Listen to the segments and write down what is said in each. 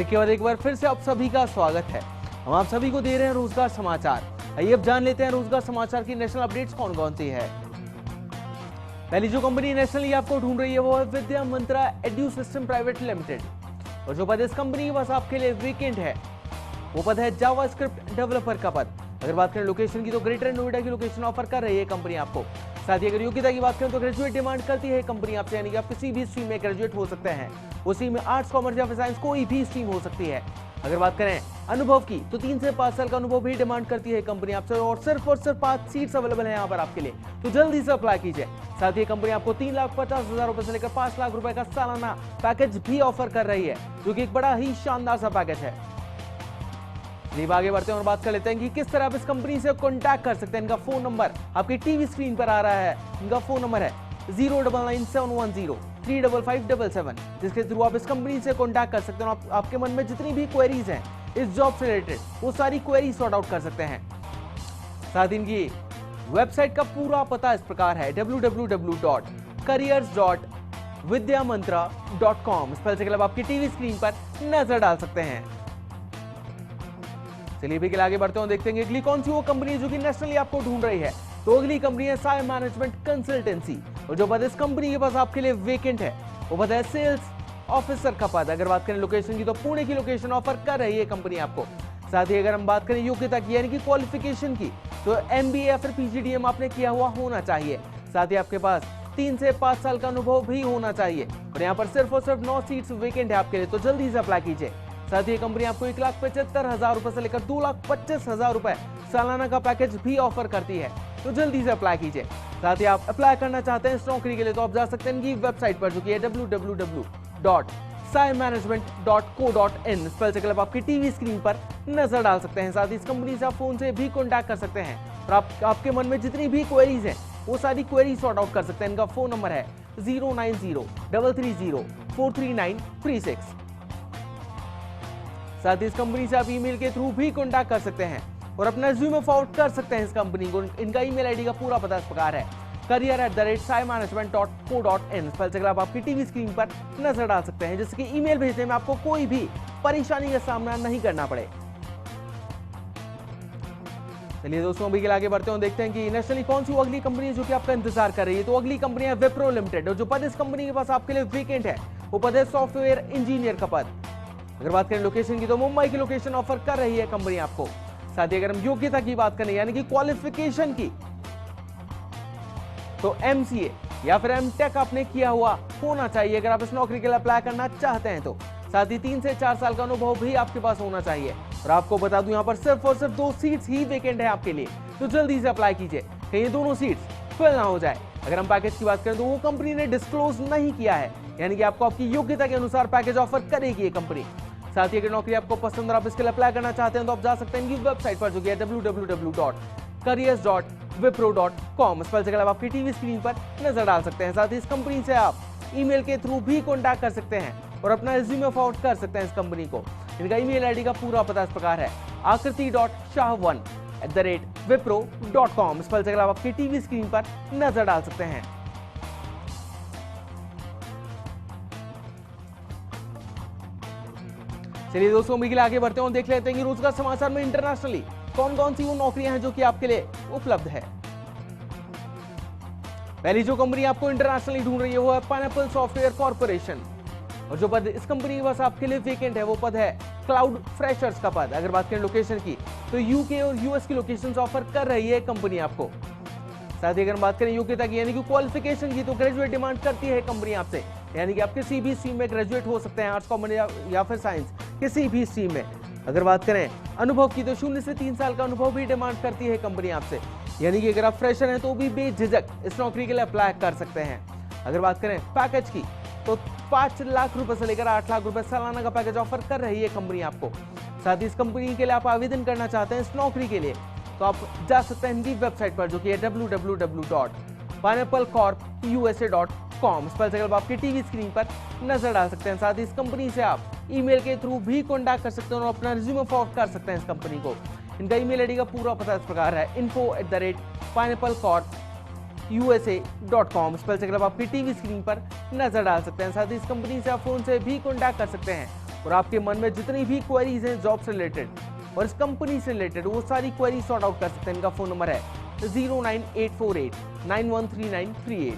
Break के बाद एक बार फिर से आप सभी का स्वागत है। हम आप सभी को दे रहे हैं रोजगार समाचार। आइए अब जान लेते हैं रोजगार समाचार की नेशनल अपडेट्स कौन कौन सी है। पहली जो कंपनी नेशनली आपको ढूंढ रही है वो है विद्या मंत्रा एड्यू सिस्टम प्राइवेट लिमिटेड, और जो पद इस कंपनी के पास आपके लिए वेकेंट है वो पद है जावास्क्रिप्ट डेवलपर का पद। अगर बात करें लोकेशन की तो ग्रेटर नोएडा की लोकेशन ऑफर कर रही है कंपनी आपको। साथ ही अगर योग्यता की बात करें तो ग्रेजुएट डिमांड करती है कंपनी आपसे, यानी कि आप किसी भी स्ट्रीम में ग्रेजुएट हो सकते हैं। उसी में आर्ट्स, कॉमर्स या फिर साइंस कोई भी स्ट्रीम हो सकती है। अगर बात करें अनुभव की तो 3 से 5 साल का अनुभव भी डिमांड करती है कंपनी आपसे, और सिर्फ 5 सीट्स अवेलेबल है यहाँ पर आपके लिए, तो जल्दी से अप्लाई कीजिए। साथ ही कंपनी आपको 3,50,000 रुपए से लेकर 5 लाख रुपए का सालाना पैकेज भी ऑफर कर रही है, जो कि एक बड़ा ही शानदार सा पैकेज है। चलिए आगे बढ़ते हैं और बात कर लेते हैं कि किस तरह आप इस कंपनी से कांटेक्ट कर सकते हैं। इनका फोन नंबर आपकी टीवी स्क्रीन पर आ रहा है। इनका फोन नंबर है 09971035577, जिसके थ्रू आप इस कंपनी से कांटेक्ट कर सकते हैं। आपके मन में जितनी भी क्वेरीज हैं इस जॉब से रिलेटेड वो सारी क्वेरी सॉर्ट आउट कर सकते हैं। साथ इनकी वेबसाइट का पूरा पता इस प्रकार है www.careers.vidyamantra.com। स्पेल चेक अब आपकी टीवी स्क्रीन पर नजर डाल सकते हैं। चलिए भी आगे बढ़ते हैं, देखते हैं अगली कौन सी वो कंपनी है जो कि नेशनली आपको ढूंढ रही है। तो अगली कंपनी है साई मैनेजमेंट कंसल्टेंसी, और जो पद इस कंपनी के पास आपके लिए वेकेंट है वो पद है सेल्स ऑफिसर का पद। अगर बात करें लोकेशन की तो पुणे की लोकेशन ऑफर कर रही है कंपनी आपको। साथ ही अगर हम बात करें योग्यता की यानी कि क्वालिफिकेशन की तो MBA या फिर PGDM आपने किया हुआ होना चाहिए। साथ ही आपके पास 3 से 5 साल का अनुभव भी होना चाहिए, और यहाँ पर सिर्फ और सिर्फ 9 सीट्स वेकेंट है आपके लिए, तो जल्दी से अप्लाई कीजिए। साथ ही कंपनी आपको 1,75,000 रुपए से लेकर 2,25,000 रुपए सालाना का पैकेज भी ऑफर करती है, तो जल्दी से अप्लाई कीजिए। साथ ही आप अप्लाई करना चाहते हैं इस नौकरी के लिए तो आप जा सकते हैं इनकी वेबसाइट पर, जो कि है www.saimanagement.co.in। स्पेल चेक अब आपकी टीवी स्क्रीन पर नजर डाल सकते हैं। साथ ही इस कंपनी से आप फोन से भी कॉन्टैक्ट कर सकते हैं, और आपके मन में जितनी भी क्वेरीज हैं वो सारी क्वेरी सॉर्ट आउट कर सकते हैं। इनका फोन नंबर है 09033043936। साथ ही इस कंपनी से आप ईमेल के थ्रू भी कॉन्टैक्ट कर सकते हैं और अपना रिज्यूमे फॉरवर्ड कर सकते हैं इस कंपनी को। इनका ईमेल आईडी का पूरा पता इस प्रकार है career@saimanagement.co.in। स्पेल चेक आप आपकी टीवी स्क्रीन पर नजर डाल सकते हैं, जिससे कि ईमेल भेजने में आपको कोई भी परेशानी का सामना नहीं करना पड़े। चलिए दोस्तों अभी के आगे बढ़ते हैं, देखते हैं कि नेशनली कौन सी वो अगली कंपनी है जो कि आपका इंतजार कर रही है। तो अगली कंपनी है विप्रो लिमिटेड, और जो पद इस कंपनी के पास आपके लिए वेकेंट है वो पद है सॉफ्टवेयर इंजीनियर का पद। अगर बात करें लोकेशन की तो मुंबई की लोकेशन ऑफर कर रही है कंपनी आपको। साथ ही अगर हम योग्यता की बात करें यानी कि क्वालिफिकेशन की तो MCA या फिर MTech आपने किया हुआ होना चाहिए अगर आप इस नौकरी के लिए अप्लाई करना चाहते हैं तो। साथ ही 3 से 4 साल का अनुभव भी आपके पास होना चाहिए, और आपको बता दूं यहाँ पर सिर्फ और सिर्फ 2 सीट्स ही वेकेंट है आपके लिए, तो जल्दी से अप्लाई कीजिए कहीं ये दोनों सीट्स फिल ना हो जाए। अगर हम पैकेज की बात करें तो वो कंपनी ने डिस्क्लोज नहीं किया है, यानी कि आपको आपकी योग्यता के अनुसार पैकेज ऑफर करेगी ये कंपनी। साथ ही अगर नौकरी आपको पसंद और आप इसके लिए अप्लाई करना चाहते हैं तो आप जा सकते हैं इनकी वेबसाइट पर, जो कि है www.careers.wipro.com। स्पेल चेक आपकी टीवी स्क्रीन पर नजर डाल सकते हैं। साथ ही इस कंपनी से आप ईमेल के थ्रू भी कॉन्टैक्ट कर सकते हैं और अपना रिज्यूमे फॉरवर्ड कर सकते हैं इस कंपनी को। इनका ईमेल आईडी का पूरा पता इस प्रकार है akriti.shah1@wipro.com। स्पेल चेक आप आपकी टीवी स्क्रीन पर नजर डाल सकते हैं। चलिए दोस्तों अभी के लिए आगे बढ़ते हैं और देख लेते हैं कि रोजगार समाचार में इंटरनेशनली कौन कौन सी वो नौकरियां हैं जो कि आपके लिए उपलब्ध है। पहली जो कंपनी आपको इंटरनेशनली ढूंढ रही है वो है पाइनएप्पल सॉफ्टवेयर कॉर्पोरेशन, और जो पद इस कंपनी के पास आपके लिए वेकेंट है वो पद है क्लाउड फ्रेशर्स का पद। अगर बात करें लोकेशन की तो UK और US की लोकेशंस ऑफर कर रही है कंपनी आपको। साथ ही अगर हम बात करें योग्यता की यानी कि क्वालिफिकेशन की तो ग्रेजुएट डिमांड करती है कंपनी आपसे, यानी कि आप किसी भी स्ट्रीम में ग्रेजुएट हो सकते हैं, आर्ट्स, कॉमर्स या फिर साइंस, किसी भी स्ट्रीम में। अगर बात करें अनुभव की तो 0 से 3 साल का अनुभव भी डिमांड करती है कंपनी आपसे, यानी कि अगर आप फ्रेशर हैं तो भी बेझिझक इस नौकरी के लिए अप्लाई कर सकते हैं। अगर बात करें पैकेज की तो 5 लाख रुपए से लेकर 8 लाख रुपए सालाना का पैकेज ऑफर कर रही है कंपनी आपको। साथ ही इस कंपनी के लिए आप आवेदन करना चाहते हैं इस नौकरी के लिए तो आप जा सकते हैं इनकी वेबसाइट पर, जो कि है www.pineapplecorpusa.com। स्पेल चेक आपकी टीवी स्क्रीन पर नजर डाल सकते हैं। साथ ही इस कंपनी से आप ईमेल के थ्रू भी कॉन्टैक्ट कर सकते हैं और अपना रिज्यूमे फॉरवर्ड कर सकते हैं इस कंपनी को। इनका ईमेल आईडी का पूरा पता इस प्रकार है info@pineapplecorpusa.com। स्पेल चेक आपकी टीवी स्क्रीन पर नजर डाल सकते हैं। साथ ही इस कंपनी से आप फोन से भी कॉन्टैक्ट कर सकते हैं और आपके मन में जितनी भी क्वेरीज हैं जॉब से रिलेटेड और इस कंपनी से रिलेटेड, वो सारी क्वेरी सॉर्ट आउट कर सकते हैं। इनका फोन नंबर है 09848913938।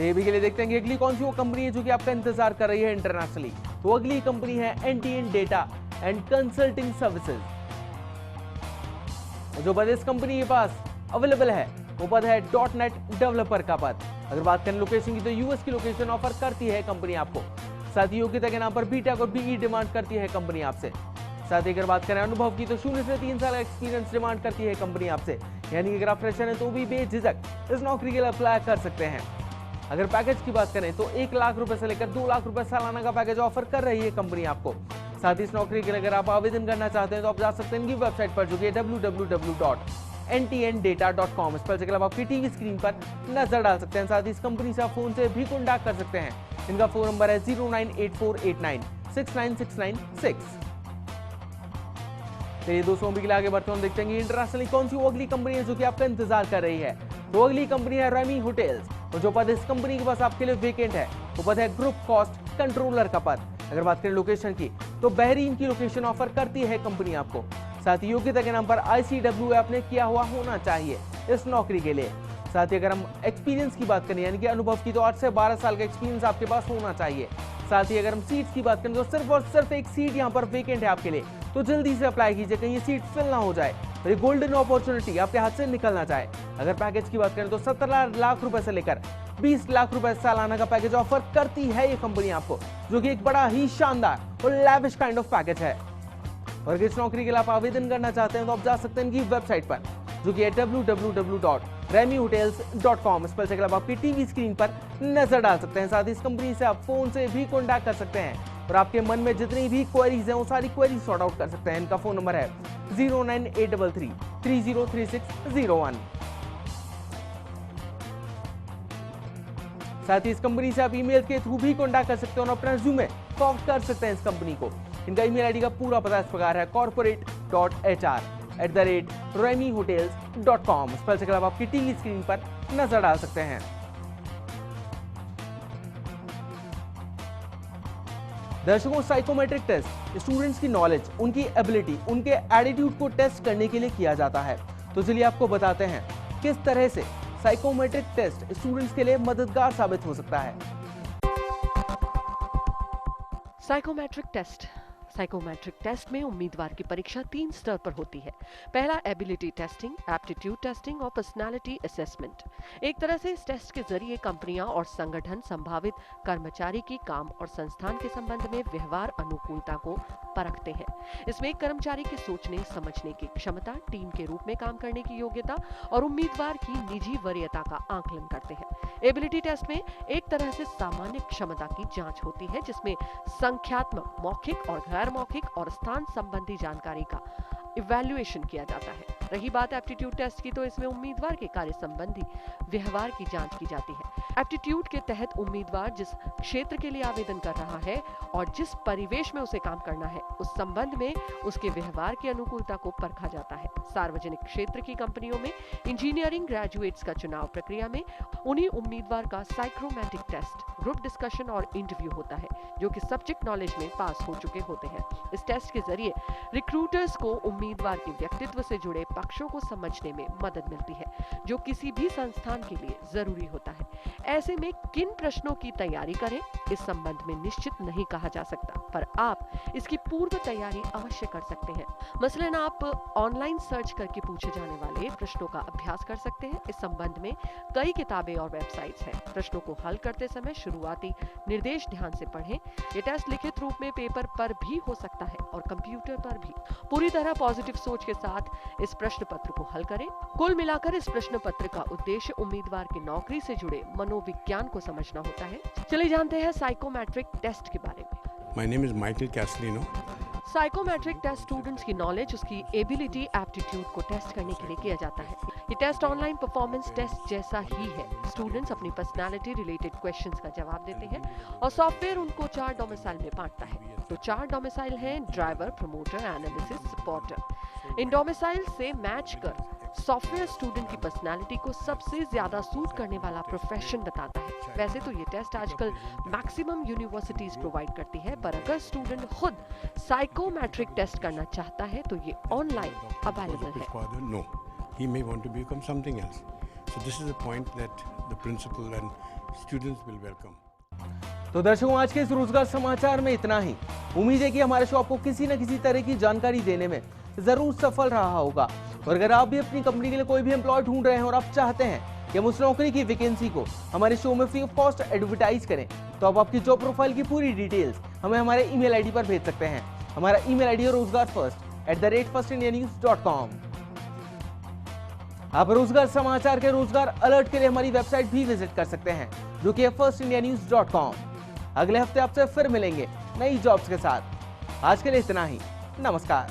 अभी के लिए देखते हैं कि अगली कौन सी वो कंपनी है जो कि आपका इंतजार कर रही है इंटरनेशनली। तो अगली कंपनी है NTN data and consulting services. जो पद इस कंपनी के पास अवेलेबल है वो पद है .NET डेवलपर का पद। अगर बात करें लोकेशन की तो यूएस की लोकेशन ऑफर करती है कंपनी आपको। साथ ही योग्यता के नाम पर बीटेक और बीई डिमांड करती है कंपनी आपसे। साथ ही अगर बात करें अनुभव की तो 0 से 3 साल एक्सपीरियंस डिमांड करती है कंपनी आपसे। यानी कि अगर आप फ्रेशर हैं तो भी बेझिझक इस नौकरी के लिए अप्लाई कर सकते हैं। अगर पैकेज की बात करें तो 1 लाख रुपए से लेकर 2 लाख रुपए सालाना का पैकेज ऑफर कर रही है कंपनी आपको। साथ ही इस नौकरी के लिए अगर आप आवेदन करना चाहते हैं तो आप जा सकते हैं इनकी वेबसाइट पर जो कि www.ntndata.com। इस पर जाकर आपकी टीवी स्क्रीन पर नजर डाल सकते हैं। साथ ही इस कंपनी से आप फोन से भी कॉन्टैक्ट कर सकते हैं। इनका फोन नंबर है 09848969696। चलिए दोस्तों, अभी के लिए आगे बढ़ते हैं, देखते हैं इंटरनेशनली कौन सी वो अगली कंपनी है जो कि आपका इंतजार कर रही है। तो अगली कंपनी है रेमी होटल्स और जो पद इस कंपनी के पास आपके लिए वेकेंट है वो पद है ग्रुप कॉस्ट कंट्रोलर का पद। अगर बात करें लोकेशन की तो बहरीन की लोकेशन ऑफर करती है कंपनी आपको। साथ ही योग्यता के नाम पर ICW आपने किया हुआ होना चाहिए इस नौकरी के लिए। साथ ही अगर हम एक्सपीरियंस की बात करें यानी कि अनुभव की तो 8 से 12 साल का एक्सपीरियंस आपके पास होना चाहिए। साथ ही अगर हम सीट्स की बात करें तो सिर्फ और सिर्फ एक सीट यहाँ पर वेकेंट है आपके लिए, तो जल्दी से अप्लाई कीजिए कहीं ये सीट फिल ना हो जाए और ये गोल्डन अपॉर्चुनिटी आपके हाथ से निकलना चाहे। अगर पैकेज की बात करें तो 17 लाख रुपए से लेकर 20 लाख रुपए सालाना का पैकेज ऑफर करती है ये कंपनी आपको, जो कि एक बड़ा ही शानदार और लैविश काइंड ऑफ पैकेज है। और इस नौकरी के लिए आप आवेदन करना चाहते हैं तो आप जा सकते हैं इनकी वेबसाइट पर जो कि है www.remihotels.com। इस पर जाकर आपकी टीवी स्क्रीन पर नजर डाल सकते हैं। साथ ही इस कंपनी से आप फोन से भी कॉन्टैक्ट कर सकते हैं और आपके मन में जितनी भी क्वेरीज हैं वो सारी क्वेरीज सॉर्ट आउट कर सकते हैं। इनका फोन नंबर है 09833303601। साथ ही इस कंपनी से आप ईमेल के थ्रू भी कॉन्टैक्ट कर सकते हैं और अपना रिज्यूमे फॉरवर्ड कर सकते हैं इस कंपनी को। इनका ईमेल आईडी का पूरा पता इस प्रकार है corporate.hr@remihotels.com। इस पर से आप आपकी टीवी स्क्रीन पर नजर डाल सकते हैं। दर्शकों, साइकोमेट्रिक टेस्ट स्टूडेंट्स की नॉलेज, उनकी एबिलिटी, उनके एटीट्यूड को टेस्ट करने के लिए किया जाता है। तो चलिए आपको बताते हैं किस तरह से साइकोमेट्रिक टेस्ट स्टूडेंट्स के लिए मददगार साबित हो सकता है। साइकोमेट्रिक टेस्ट में उम्मीदवार की परीक्षा 3 स्तर पर होती है। पहला एबिलिटी टेस्टिंग, एप्टीट्यूड टेस्टिंग और पर्सनालिटी असेसमेंट। एक तरह से इस टेस्ट के जरिए कंपनियां और संगठन संभावित कर्मचारी की काम और संस्थान के संबंध में व्यवहार अनुकूलता को परखते हैं। इसमें एक कर्मचारी की सोचने समझने की क्षमता, टीम के रूप में काम करने की योग्यता और उम्मीदवार की निजी वरीयता का आकलन करते हैं। एबिलिटी टेस्ट में एक तरह से सामान्य क्षमता की जांच होती है जिसमें संख्यात्मक, मौखिक और गैर मौखिक और स्थान संबंधी जानकारी का इवैल्यूएशन किया जाता है। रही बात एप्टीट्यूड टेस्ट की तो इसमें उम्मीदवार के कार्य संबंधी व्यवहार की जांच की जाती है। एप्टीट्यूड के तहत उम्मीदवार जिस क्षेत्र के लिए आवेदन कर रहा है और जिस परिवेश में उसे काम करना है उस संबंध में उसके व्यवहार की अनुकूलता को परखा जाता है। सार्वजनिक क्षेत्र की कंपनियों में इंजीनियरिंग ग्रेजुएट्स का चुनाव प्रक्रिया में उन्हीं उम्मीदवार का साइकोमेट्रिक टेस्ट, ग्रुप डिस्कशन और इंटरव्यू होता है जो कि सब्जेक्ट नॉलेज में पास हो चुके होते हैं। इस टेस्ट के जरिए रिक्रूटर्स को उम्मीदवार के व्यक्तित्व से जुड़े पक्षों को समझने में मदद मिलती है जो किसी भी संस्थान के लिए जरूरी होता है। ऐसे में किन प्रश्नों की तैयारी करें इस संबंध में निश्चित नहीं कहा जा सकता, पर आप इसकी पूर्व तैयारी अवश्य कर सकते हैं। मसलन आप ऑनलाइन सर्च करके पूछे जाने वाले प्रश्नों का अभ्यास कर सकते हैं। इस संबंध में कई किताबें और वेबसाइट्स हैं। प्रश्नों को हल करते समय शुरुआती निर्देश ध्यान से पढ़ें। ये टेस्ट लिखित रूप में पेपर पर भी हो सकता है और कंप्यूटर पर भी। पूरी तरह पॉजिटिव सोच के साथ इस प्रश्न पत्र को हल करें। कुल मिलाकर इस प्रश्न पत्र का उद्देश्य उम्मीदवार की नौकरी से जुड़े मनोविज्ञान को समझना होता है। चलिए जानते हैं साइकोमेट्रिक टेस्ट के बारे में। My name is Michael Castellino. Psychometric test students की नॉलेज, उसकी एबिलिटी, एप्टीट्यूड को टेस्ट करने के लिए किया जाता है। ये टेस्ट ऑनलाइन परफॉर्मेंस टेस्ट जैसा ही है। स्टूडेंट्स अपनी पर्सनालिटी रिलेटेड क्वेश्चंस का जवाब देते हैं और सॉफ्टवेयर उनको 4 डोमिसाइल में बांटता है। तो 4 डोमिसाइल हैं: ड्राइवर, प्रमोटर, एनालिसिस, सपोर्टर। इन डोमिसाइल से मैच कर सॉफ्टवेयर स्टूडेंट की पर्सनालिटी को सबसे ज्यादा सूट करने वाला प्रोफेशन बताता है। वैसे तो ये टेस्ट आजकल मैक्सिमम यूनिवर्सिटीज प्रोवाइड करती है, पर अगर स्टूडेंट खुद साइकोमेट्रिक टेस्ट करना चाहता है तो ये ऑनलाइन अवेलेबल His है। father, no. He may want to become something else. So this is a point that the principal and students will welcome. तो दर्शकों, आज के इस रोजगार समाचार में इतना ही। उम्मीद है कि हमारे शो आपको किसी न किसी तरह की जानकारी देने में जरूर सफल रहा होगा। और अगर आप भी अपनी कंपनी के लिए कोई भी एम्प्लॉय ढूंढ रहे हैं और आप चाहते हैं कि हम उस नौकरी की वैकेंसी को हमारे शो में फ्री ऑफ कॉस्ट एडवर्टाइज करें, तो आप आपकी जॉब प्रोफाइल की पूरी डिटेल्स हमें हमारे ईमेल आईडी पर भेज सकते हैं। हमारा ईमेल आईडी है rozgarfirst@firstindianews.com। आप रोजगार समाचार के रोजगार अलर्ट के लिए हमारी वेबसाइट भी विजिट कर सकते हैं, जो कि है firstindianews.com। अगले हफ्ते आपसे फिर मिलेंगे नई जॉब्स के साथ। आज के लिए इतना ही। नमस्कार।